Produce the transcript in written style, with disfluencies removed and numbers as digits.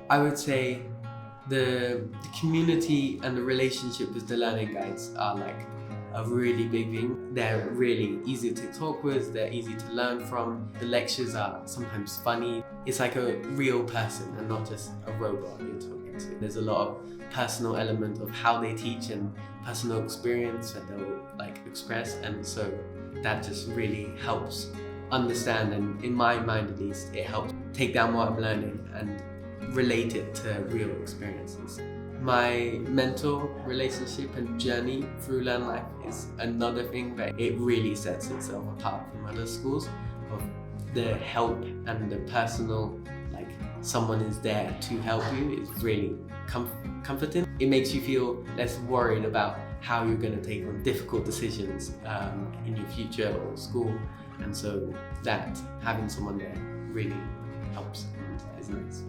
I would say the community and the relationship with the learning guides are like a really big thing. They're really easy to talk with, they're easy to learn from. The lectures are sometimes funny. It's like a real person and not just a robot you're talking to. There's a lot of personal element of how they teach and personal experience that they'll like express, and so that just really helps understand, and in my mind at least, it helps take down what I'm learning and relate it to real experiences. My mentor relationship and journey through Learnlife is another thing that it really sets itself apart from other schools, of the help and the personal, like someone is there to help you is really comforting. It makes you feel less worried about how you're going to take on difficult decisions in your future or school, and so that having someone there really helps and is nice.